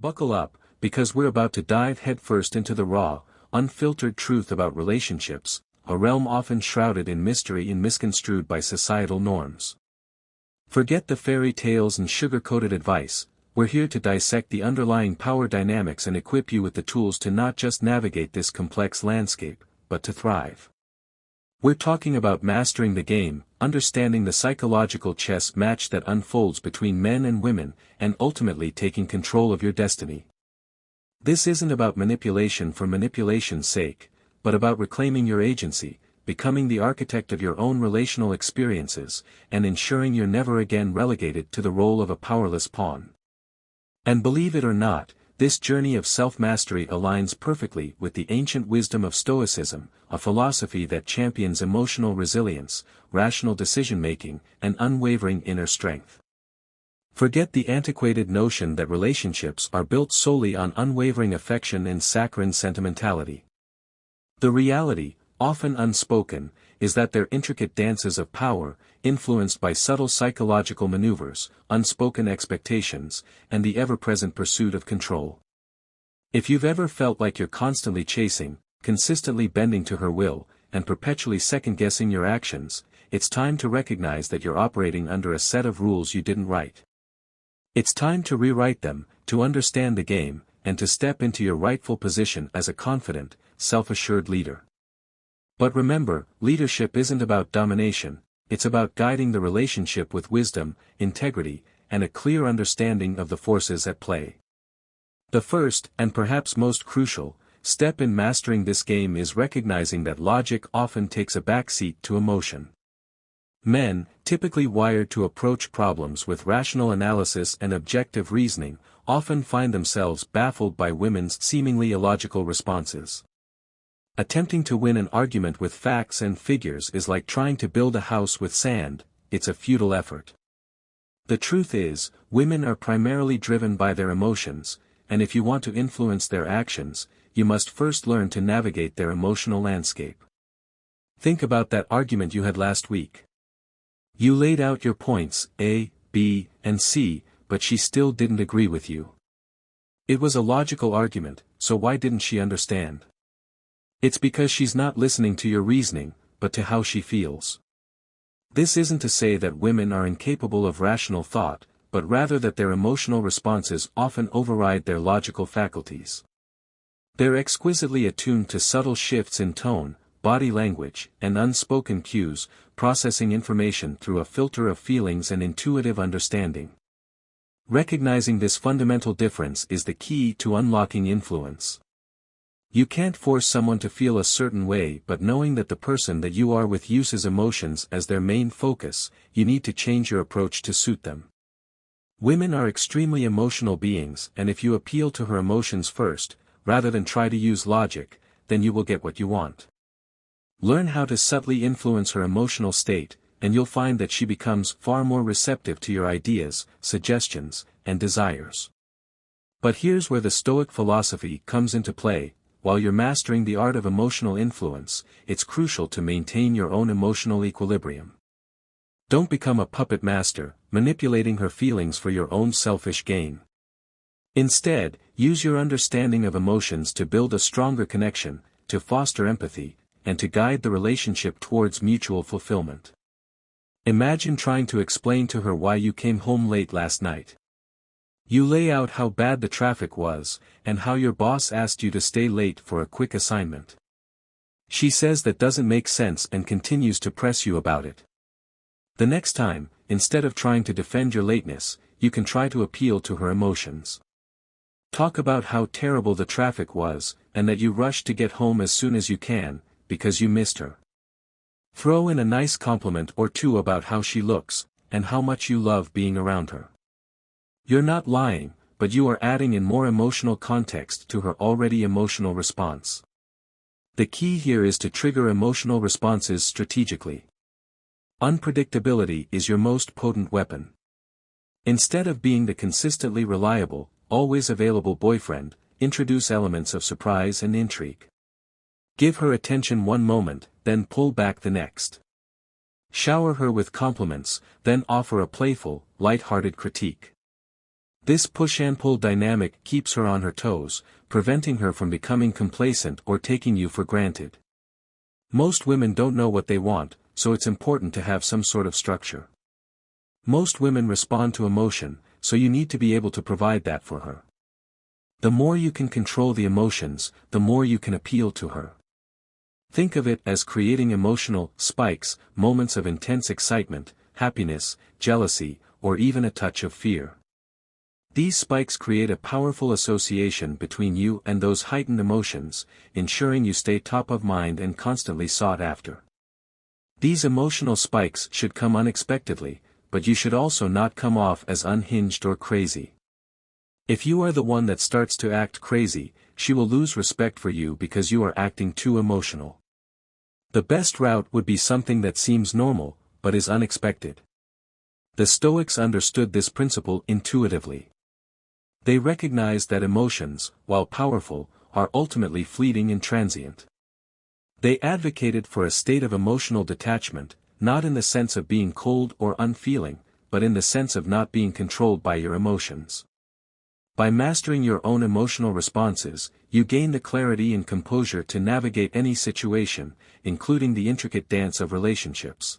Buckle up, because we're about to dive headfirst into the raw, unfiltered truth about relationships, a realm often shrouded in mystery and misconstrued by societal norms. Forget the fairy tales and sugar-coated advice. We're here to dissect the underlying power dynamics and equip you with the tools to not just navigate this complex landscape, but to thrive. We're talking about mastering the game, understanding the psychological chess match that unfolds between men and women, and ultimately taking control of your destiny. This isn't about manipulation for manipulation's sake, but about reclaiming your agency, becoming the architect of your own relational experiences, and ensuring you're never again relegated to the role of a powerless pawn. And believe it or not, this journey of self-mastery aligns perfectly with the ancient wisdom of Stoicism, a philosophy that champions emotional resilience, rational decision-making, and unwavering inner strength. Forget the antiquated notion that relationships are built solely on unwavering affection and saccharine sentimentality. The reality, often unspoken, is that they're intricate dances of power, influenced by subtle psychological maneuvers, unspoken expectations, and the ever-present pursuit of control. If you've ever felt like you're constantly chasing, consistently bending to her will, and perpetually second-guessing your actions, it's time to recognize that you're operating under a set of rules you didn't write. It's time to rewrite them, to understand the game, and to step into your rightful position as a confident, self-assured leader. But remember, leadership isn't about domination, it's about guiding the relationship with wisdom, integrity, and a clear understanding of the forces at play. The first, and perhaps most crucial, step in mastering this game is recognizing that logic often takes a backseat to emotion. Men, typically wired to approach problems with rational analysis and objective reasoning, often find themselves baffled by women's seemingly illogical responses. Attempting to win an argument with facts and figures is like trying to build a house with sand, it's a futile effort. The truth is, women are primarily driven by their emotions, and if you want to influence their actions, you must first learn to navigate their emotional landscape. Think about that argument you had last week. You laid out your points, A, B, and C, but she still didn't agree with you. It was a logical argument, so why didn't she understand? It's because she's not listening to your reasoning, but to how she feels. This isn't to say that women are incapable of rational thought, but rather that their emotional responses often override their logical faculties. They're exquisitely attuned to subtle shifts in tone, body language, and unspoken cues, processing information through a filter of feelings and intuitive understanding. Recognizing this fundamental difference is the key to unlocking influence. You can't force someone to feel a certain way, but knowing that the person that you are with uses emotions as their main focus, you need to change your approach to suit them. Women are extremely emotional beings, and if you appeal to her emotions first, rather than try to use logic, then you will get what you want. Learn how to subtly influence her emotional state, and you'll find that she becomes far more receptive to your ideas, suggestions, and desires. But here's where the Stoic philosophy comes into play. While you're mastering the art of emotional influence, it's crucial to maintain your own emotional equilibrium. Don't become a puppet master, manipulating her feelings for your own selfish gain. Instead, use your understanding of emotions to build a stronger connection, to foster empathy, and to guide the relationship towards mutual fulfillment. Imagine trying to explain to her why you came home late last night. You lay out how bad the traffic was, and how your boss asked you to stay late for a quick assignment. She says that doesn't make sense and continues to press you about it. The next time, instead of trying to defend your lateness, you can try to appeal to her emotions. Talk about how terrible the traffic was, and that you rushed to get home as soon as you can, because you missed her. Throw in a nice compliment or two about how she looks, and how much you love being around her. You're not lying, but you are adding in more emotional context to her already emotional response. The key here is to trigger emotional responses strategically. Unpredictability is your most potent weapon. Instead of being the consistently reliable, always available boyfriend, introduce elements of surprise and intrigue. Give her attention one moment, then pull back the next. Shower her with compliments, then offer a playful, light-hearted critique. This push and pull dynamic keeps her on her toes, preventing her from becoming complacent or taking you for granted. Most women don't know what they want, so it's important to have some sort of structure. Most women respond to emotion, so you need to be able to provide that for her. The more you can control the emotions, the more you can appeal to her. Think of it as creating emotional spikes, moments of intense excitement, happiness, jealousy, or even a touch of fear. These spikes create a powerful association between you and those heightened emotions, ensuring you stay top of mind and constantly sought after. These emotional spikes should come unexpectedly, but you should also not come off as unhinged or crazy. If you are the one that starts to act crazy, she will lose respect for you because you are acting too emotional. The best route would be something that seems normal, but is unexpected. The Stoics understood this principle intuitively. They recognized that emotions, while powerful, are ultimately fleeting and transient. They advocated for a state of emotional detachment, not in the sense of being cold or unfeeling, but in the sense of not being controlled by your emotions. By mastering your own emotional responses, you gain the clarity and composure to navigate any situation, including the intricate dance of relationships.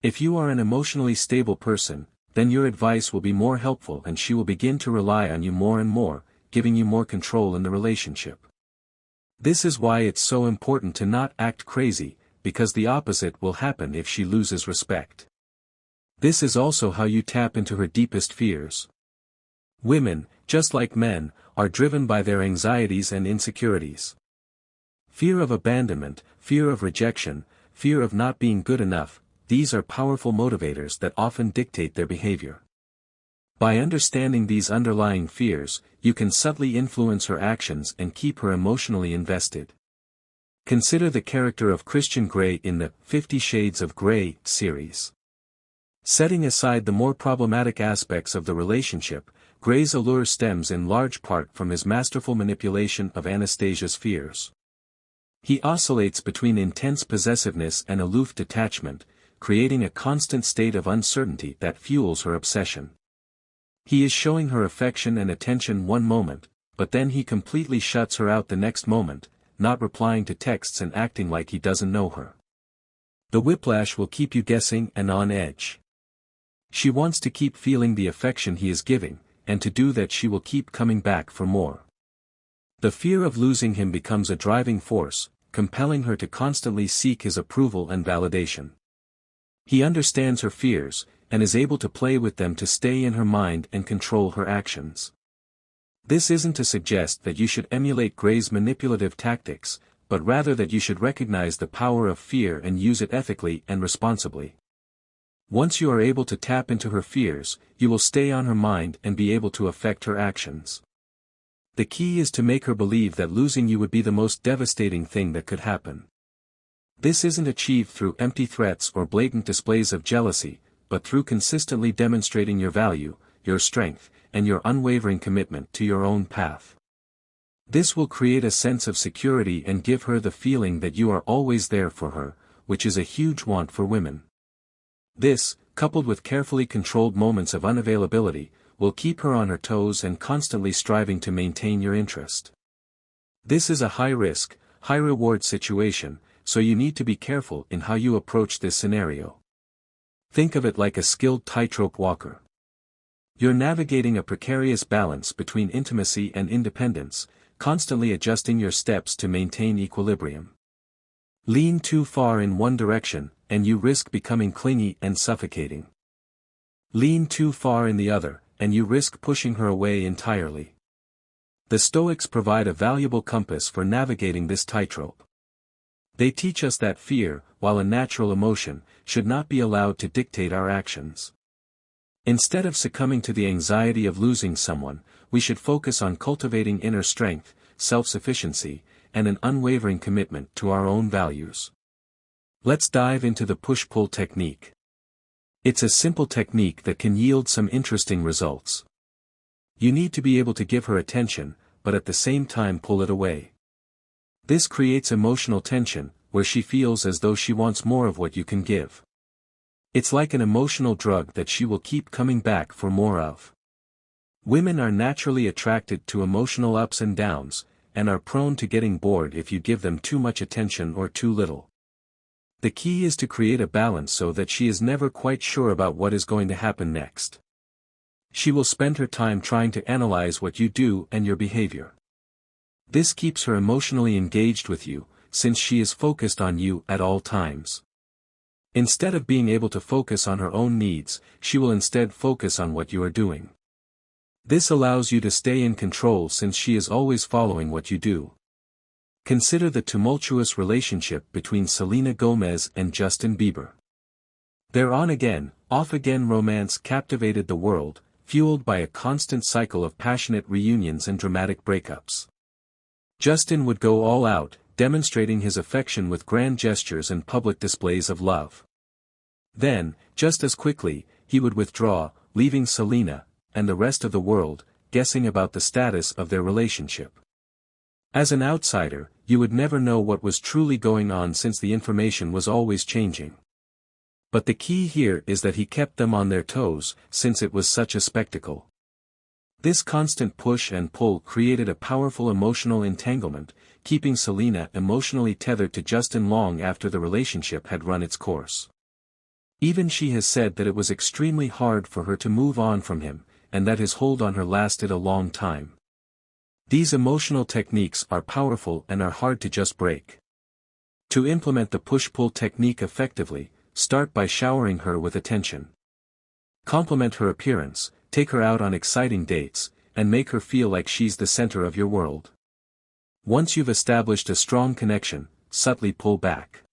If you are an emotionally stable person, then your advice will be more helpful and she will begin to rely on you more and more, giving you more control in the relationship. This is why it's so important to not act crazy, because the opposite will happen if she loses respect. This is also how you tap into her deepest fears. Women, just like men, are driven by their anxieties and insecurities. Fear of abandonment, fear of rejection, fear of not being good enough, these are powerful motivators that often dictate their behavior. By understanding these underlying fears, you can subtly influence her actions and keep her emotionally invested. Consider the character of Christian Grey in the 50 Shades of Grey series. Setting aside the more problematic aspects of the relationship, Grey's allure stems in large part from his masterful manipulation of Anastasia's fears. He oscillates between intense possessiveness and aloof detachment, creating a constant state of uncertainty that fuels her obsession. He is showing her affection and attention one moment, but then he completely shuts her out the next moment, not replying to texts and acting like he doesn't know her. The whiplash will keep you guessing and on edge. She wants to keep feeling the affection he is giving, and to do that she will keep coming back for more. The fear of losing him becomes a driving force, compelling her to constantly seek his approval and validation. He understands her fears, and is able to play with them to stay in her mind and control her actions. This isn't to suggest that you should emulate Grey's manipulative tactics, but rather that you should recognize the power of fear and use it ethically and responsibly. Once you are able to tap into her fears, you will stay on her mind and be able to affect her actions. The key is to make her believe that losing you would be the most devastating thing that could happen. This isn't achieved through empty threats or blatant displays of jealousy, but through consistently demonstrating your value, your strength, and your unwavering commitment to your own path. This will create a sense of security and give her the feeling that you are always there for her, which is a huge want for women. This, coupled with carefully controlled moments of unavailability, will keep her on her toes and constantly striving to maintain your interest. This is a high-risk, high-reward situation, so you need to be careful in how you approach this scenario. Think of it like a skilled tightrope walker. You're navigating a precarious balance between intimacy and independence, constantly adjusting your steps to maintain equilibrium. Lean too far in one direction, and you risk becoming clingy and suffocating. Lean too far in the other, and you risk pushing her away entirely. The Stoics provide a valuable compass for navigating this tightrope. They teach us that fear, while a natural emotion, should not be allowed to dictate our actions. Instead of succumbing to the anxiety of losing someone, we should focus on cultivating inner strength, self-sufficiency, and an unwavering commitment to our own values. Let's dive into the push-pull technique. It's a simple technique that can yield some interesting results. You need to be able to give her attention, but at the same time pull it away. This creates emotional tension, where she feels as though she wants more of what you can give. It's like an emotional drug that she will keep coming back for more of. Women are naturally attracted to emotional ups and downs, and are prone to getting bored if you give them too much attention or too little. The key is to create a balance so that she is never quite sure about what is going to happen next. She will spend her time trying to analyze what you do and your behavior. This keeps her emotionally engaged with you, since she is focused on you at all times. Instead of being able to focus on her own needs, she will instead focus on what you are doing. This allows you to stay in control since she is always following what you do. Consider the tumultuous relationship between Selena Gomez and Justin Bieber. Their on-again, off-again romance captivated the world, fueled by a constant cycle of passionate reunions and dramatic breakups. Justin would go all out, demonstrating his affection with grand gestures and public displays of love. Then, just as quickly, he would withdraw, leaving Selena, and the rest of the world, guessing about the status of their relationship. As an outsider, you would never know what was truly going on since the information was always changing. But the key here is that he kept them on their toes, since it was such a spectacle. This constant push and pull created a powerful emotional entanglement, keeping Selena emotionally tethered to Justin long after the relationship had run its course. Even she has said that it was extremely hard for her to move on from him, and that his hold on her lasted a long time. These emotional techniques are powerful and are hard to just break. To implement the push-pull technique effectively, start by showering her with attention. Compliment her appearance, take her out on exciting dates, and make her feel like she's the center of your world. Once you've established a strong connection, subtly pull back.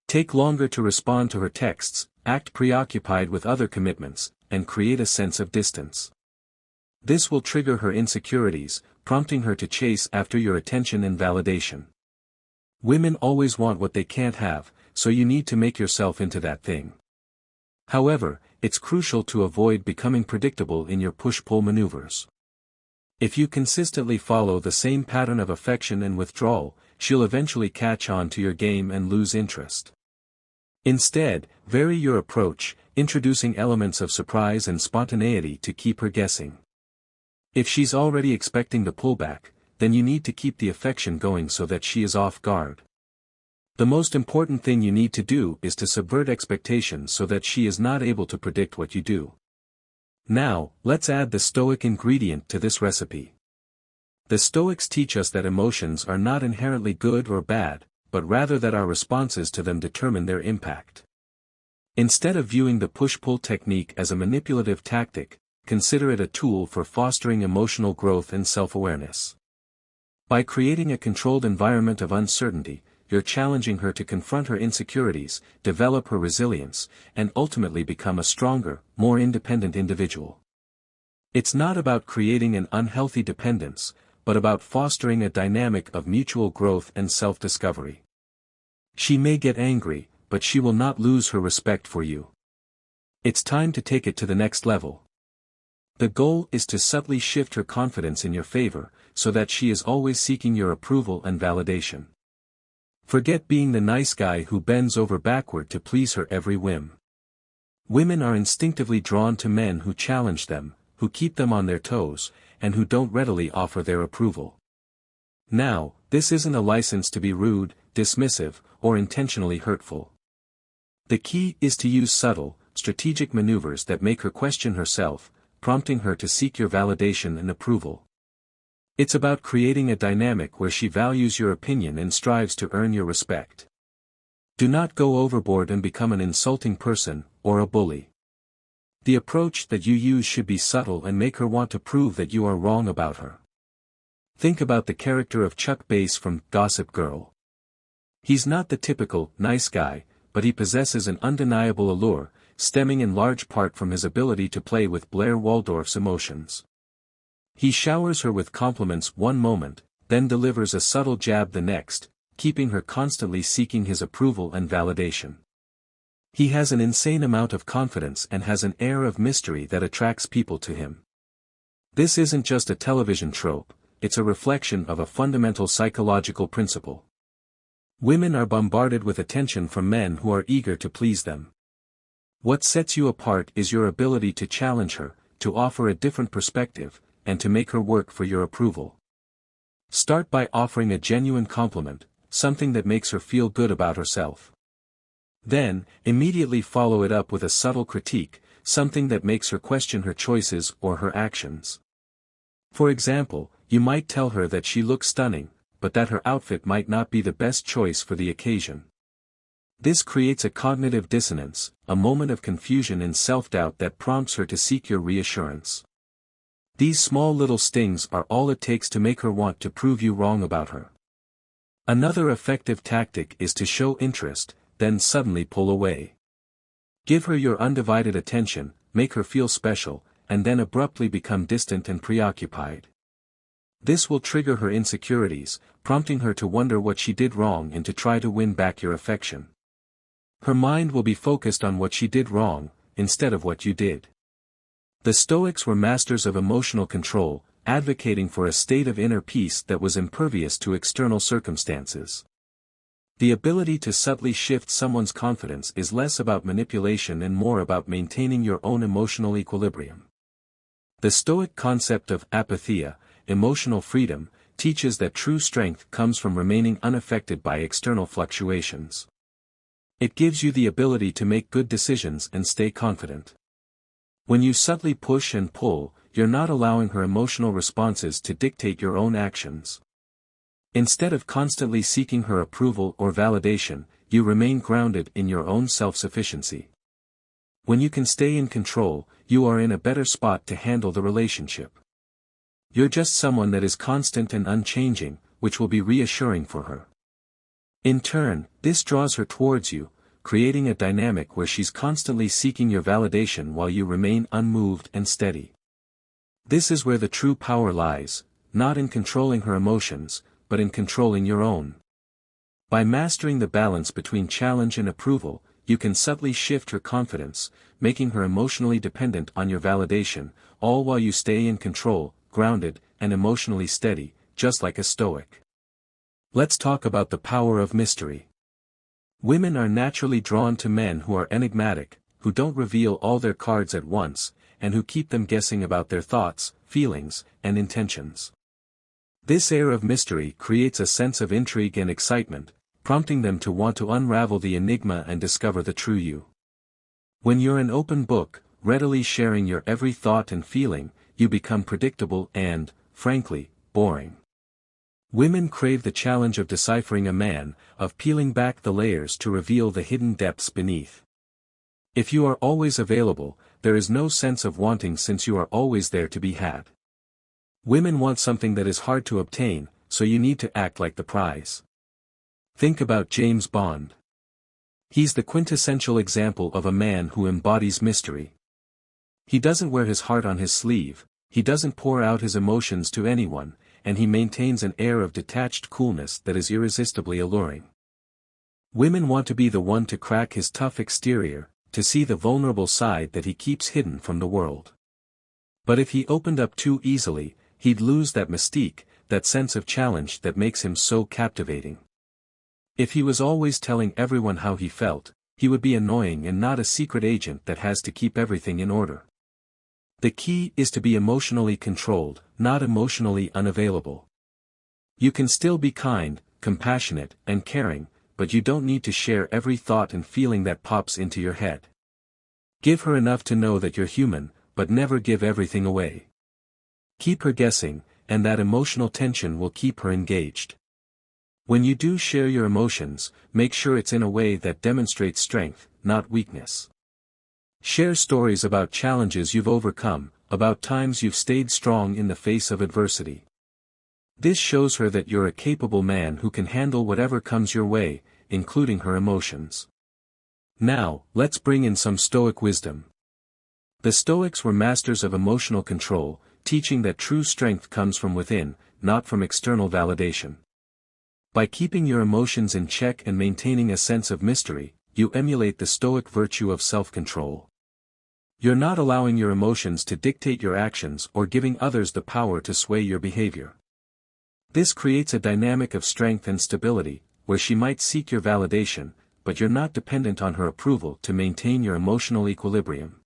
Take longer to respond to her texts, act preoccupied with other commitments, and create a sense of distance. This will trigger her insecurities, prompting her to chase after your attention and validation. Women always want what they can't have, so you need to make yourself into that thing. However, it's crucial to avoid becoming predictable in your push-pull maneuvers. If you consistently follow the same pattern of affection and withdrawal, she'll eventually catch on to your game and lose interest. Instead, vary your approach, introducing elements of surprise and spontaneity to keep her guessing. If she's already expecting the pullback, then you need to keep the affection going so that she is off guard. The most important thing you need to do is to subvert expectations so that she is not able to predict what you do. Now, let's add the Stoic ingredient to this recipe. The Stoics teach us that emotions are not inherently good or bad, but rather that our responses to them determine their impact. Instead of viewing the push-pull technique as a manipulative tactic, consider it a tool for fostering emotional growth and self-awareness. By creating a controlled environment of uncertainty, you're challenging her to confront her insecurities, develop her resilience, and ultimately become a stronger, more independent individual. It's not about creating an unhealthy dependence, but about fostering a dynamic of mutual growth and self-discovery. She may get angry, but she will not lose her respect for you. It's time to take it to the next level. The goal is to subtly shift her confidence in your favor, so that she is always seeking your approval and validation. Forget being the nice guy who bends over backward to please her every whim. Women are instinctively drawn to men who challenge them, who keep them on their toes, and who don't readily offer their approval. Now, this isn't a license to be rude, dismissive, or intentionally hurtful. The key is to use subtle, strategic maneuvers that make her question herself, prompting her to seek your validation and approval. It's about creating a dynamic where she values your opinion and strives to earn your respect. Do not go overboard and become an insulting person, or a bully. The approach that you use should be subtle and make her want to prove that you are wrong about her. Think about the character of Chuck Bass from Gossip Girl. He's not the typical, nice guy, but he possesses an undeniable allure, stemming in large part from his ability to play with Blair Waldorf's emotions. He showers her with compliments one moment, then delivers a subtle jab the next, keeping her constantly seeking his approval and validation. He has an insane amount of confidence and has an air of mystery that attracts people to him. This isn't just a television trope, it's a reflection of a fundamental psychological principle. Women are bombarded with attention from men who are eager to please them. What sets you apart is your ability to challenge her, to offer a different perspective, and to make her work for your approval. Start by offering a genuine compliment, something that makes her feel good about herself. Then, immediately follow it up with a subtle critique, something that makes her question her choices or her actions. For example, you might tell her that she looks stunning, but that her outfit might not be the best choice for the occasion. This creates a cognitive dissonance, a moment of confusion and self-doubt that prompts her to seek your reassurance. These small little stings are all it takes to make her want to prove you wrong about her. Another effective tactic is to show interest, then suddenly pull away. Give her your undivided attention, make her feel special, and then abruptly become distant and preoccupied. This will trigger her insecurities, prompting her to wonder what she did wrong and to try to win back your affection. Her mind will be focused on what she did wrong, instead of what you did. The Stoics were masters of emotional control, advocating for a state of inner peace that was impervious to external circumstances. The ability to subtly shift someone's confidence is less about manipulation and more about maintaining your own emotional equilibrium. The Stoic concept of apatheia, emotional freedom, teaches that true strength comes from remaining unaffected by external fluctuations. It gives you the ability to make good decisions and stay confident. When you subtly push and pull, you're not allowing her emotional responses to dictate your own actions. Instead of constantly seeking her approval or validation, you remain grounded in your own self-sufficiency. When you can stay in control, you are in a better spot to handle the relationship. You're just someone that is constant and unchanging, which will be reassuring for her. In turn, this draws her towards you, creating a dynamic where she's constantly seeking your validation while you remain unmoved and steady. This is where the true power lies, not in controlling her emotions, but in controlling your own. By mastering the balance between challenge and approval, you can subtly shift her confidence, making her emotionally dependent on your validation, all while you stay in control, grounded, and emotionally steady, just like a Stoic. Let's talk about the power of mystery. Women are naturally drawn to men who are enigmatic, who don't reveal all their cards at once, and who keep them guessing about their thoughts, feelings, and intentions. This air of mystery creates a sense of intrigue and excitement, prompting them to want to unravel the enigma and discover the true you. When you're an open book, readily sharing your every thought and feeling, you become predictable and, frankly, boring. Women crave the challenge of deciphering a man, of peeling back the layers to reveal the hidden depths beneath. If you are always available, there is no sense of wanting since you are always there to be had. Women want something that is hard to obtain, so you need to act like the prize. Think about James Bond. He's the quintessential example of a man who embodies mystery. He doesn't wear his heart on his sleeve, he doesn't pour out his emotions to anyone, and he maintains an air of detached coolness that is irresistibly alluring. Women want to be the one to crack his tough exterior, to see the vulnerable side that he keeps hidden from the world. But if he opened up too easily, he'd lose that mystique, that sense of challenge that makes him so captivating. If he was always telling everyone how he felt, he would be annoying and not a secret agent that has to keep everything in order. The key is to be emotionally controlled, not emotionally unavailable. You can still be kind, compassionate, and caring, but you don't need to share every thought and feeling that pops into your head. Give her enough to know that you're human, but never give everything away. Keep her guessing, and that emotional tension will keep her engaged. When you do share your emotions, make sure it's in a way that demonstrates strength, not weakness. Share stories about challenges you've overcome, about times you've stayed strong in the face of adversity. This shows her that you're a capable man who can handle whatever comes your way, including her emotions. Now, let's bring in some Stoic wisdom. The Stoics were masters of emotional control, teaching that true strength comes from within, not from external validation. By keeping your emotions in check and maintaining a sense of mystery, you emulate the Stoic virtue of self-control. You're not allowing your emotions to dictate your actions or giving others the power to sway your behavior. This creates a dynamic of strength and stability, where she might seek your validation, but you're not dependent on her approval to maintain your emotional equilibrium.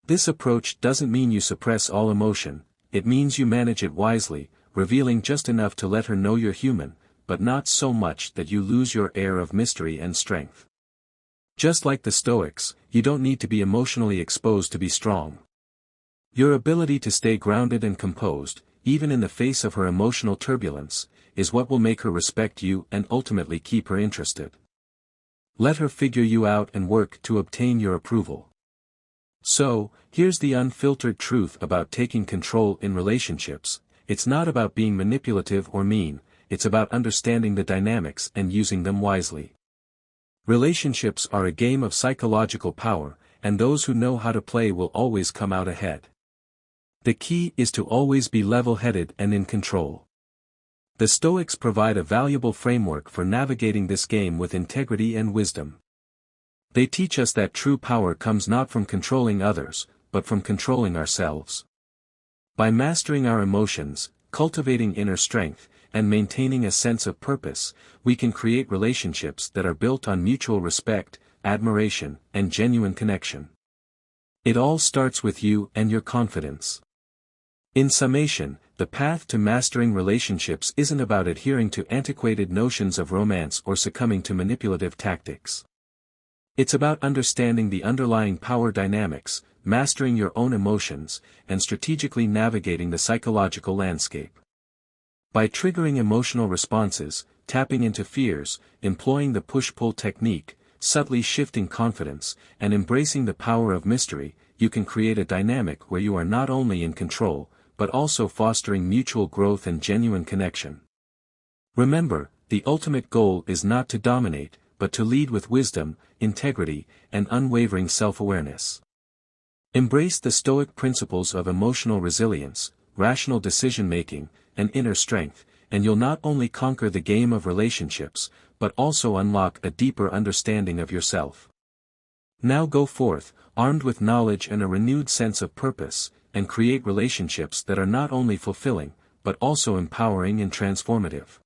This approach doesn't mean you suppress all emotion, it means you manage it wisely, revealing just enough to let her know you're human, but not so much that you lose your air of mystery and strength. Just like the Stoics, you don't need to be emotionally exposed to be strong. Your ability to stay grounded and composed, even in the face of her emotional turbulence, is what will make her respect you and ultimately keep her interested. Let her figure you out and work to obtain your approval. So, here's the unfiltered truth about taking control in relationships: it's not about being manipulative or mean, it's about understanding the dynamics and using them wisely. Relationships are a game of psychological power, and those who know how to play will always come out ahead. The key is to always be level-headed and in control. The Stoics provide a valuable framework for navigating this game with integrity and wisdom. They teach us that true power comes not from controlling others, but from controlling ourselves. By mastering our emotions, cultivating inner strength, and maintaining a sense of purpose, we can create relationships that are built on mutual respect, admiration, and genuine connection. It all starts with you and your confidence. In summation, the path to mastering relationships isn't about adhering to antiquated notions of romance or succumbing to manipulative tactics. It's about understanding the underlying power dynamics, mastering your own emotions, and strategically navigating the psychological landscape. By triggering emotional responses, tapping into fears, employing the push-pull technique, subtly shifting confidence, and embracing the power of mystery, you can create a dynamic where you are not only in control, but also fostering mutual growth and genuine connection. Remember, the ultimate goal is not to dominate, but to lead with wisdom, integrity, and unwavering self-awareness. Embrace the Stoic principles of emotional resilience, rational decision-making, and inner strength, and you'll not only conquer the game of relationships, but also unlock a deeper understanding of yourself. Now go forth, armed with knowledge and a renewed sense of purpose, and create relationships that are not only fulfilling, but also empowering and transformative.